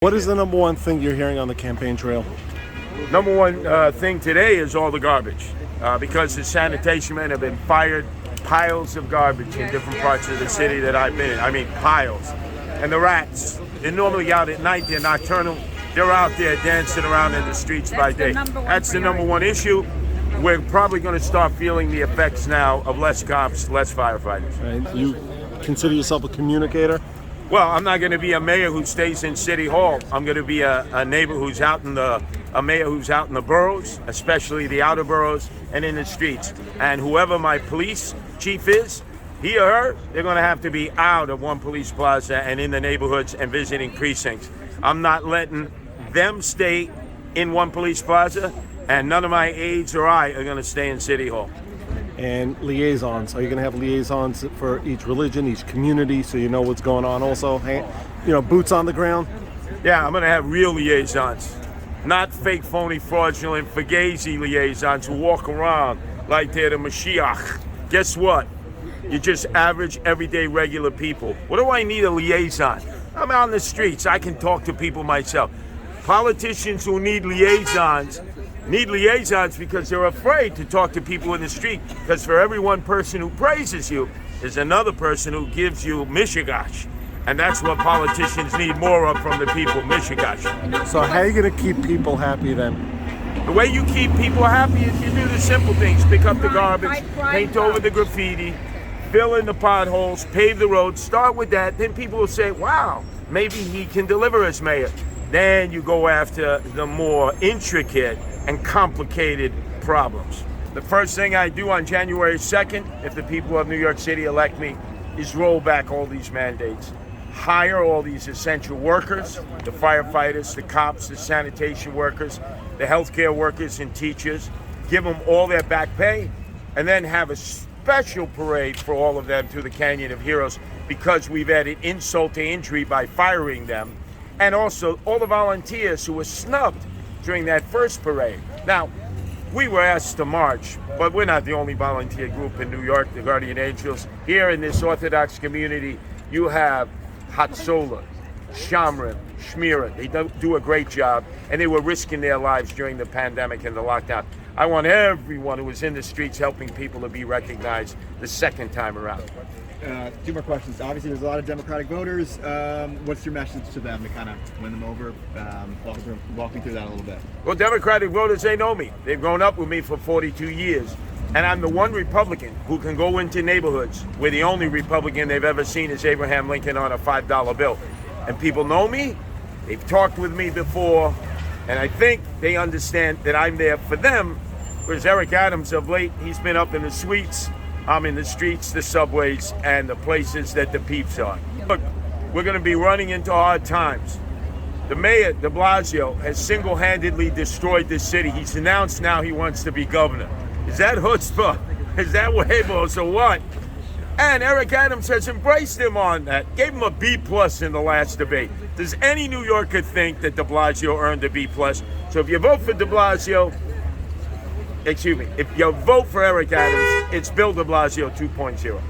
What is the number one thing you're hearing on the campaign trail? Number one thing today is all the garbage, because the sanitation men have been fired. Piles of garbage in different parts of the city that I've been in. I mean, piles. And the rats, they're normally out at night, they're nocturnal. They're out there dancing around in the streets by day. That's the number one issue. We're probably going to start feeling the effects now of less cops, less firefighters. Right. You consider yourself a communicator? Well, I'm not going to be a mayor who stays in City Hall. I'm going to be a neighbor who's out in a mayor who's out in the boroughs, especially the outer boroughs, and in the streets. And whoever my police chief is, he or her, they're going to have to be out of one police plaza and in the neighborhoods and visiting precincts. I'm not letting them stay in one police plaza, and none of my aides or I are going to stay in City Hall. And liaisons. Are you going to have liaisons for each religion, each community, so you know what's going on also? Boots on the ground? Yeah, I'm going to have real liaisons. Not fake, phony, fraudulent, fugazi liaisons who walk around like they're the Mashiach. Guess what? You're just average, everyday, regular people. What do I need a liaison? I'm out in the streets. I can talk to people myself. Politicians who need liaisons because they're afraid to talk to people in the street, because for every one person who praises you, there's another person who gives you mishigash. And that's what politicians need more of from the people, mishigash. So how are you going to keep people happy then? The way you keep people happy is you do the simple things. Pick up the garbage, paint over the graffiti, fill in the potholes, pave the roads. Start with that. Then people will say, wow, maybe he can deliver as mayor. Then you go after the more intricate and complicated problems. The first thing I do on January 2nd, if the people of New York City elect me, is roll back all these mandates. Hire all these essential workers, the firefighters, the cops, the sanitation workers, the healthcare workers and teachers, give them all their back pay, and then have a special parade for all of them to the Canyon of Heroes, because we've added insult to injury by firing them, and also all the volunteers who were snubbed during that first parade. Now, we were asked to march, but we're not the only volunteer group in New York, the Guardian Angels. Here in this Orthodox community, you have Hatzolah, Shamrim, Shmira. They do a great job, and they were risking their lives during the pandemic and the lockdown. I want everyone who was in the streets helping people to be recognized the second time around. Two more questions. Obviously, there's a lot of Democratic voters. What's your message to them to kind of win them over? Walk me through that a little bit. Well, Democratic voters, they know me. They've grown up with me for 42 years. And I'm the one Republican who can go into neighborhoods where the only Republican they've ever seen is Abraham Lincoln on a $5 bill. And people know me. They've talked with me before. And I think they understand that I'm there for them. Whereas Eric Adams, of late, he's been up in the suites. I'm in the streets, the subways, and the places that the peeps are. Look, we're going to be running into hard times. The mayor, de Blasio, has single-handedly destroyed this city. He's announced now he wants to be governor. Is that chutzpah? Is that huevos or what? And Eric Adams has embraced him on that. Gave him a B+ in the last debate. Does any New Yorker think that de Blasio earned a B+? So if you vote for de Blasio, if you vote for Eric Adams, it's Bill de Blasio 2.0.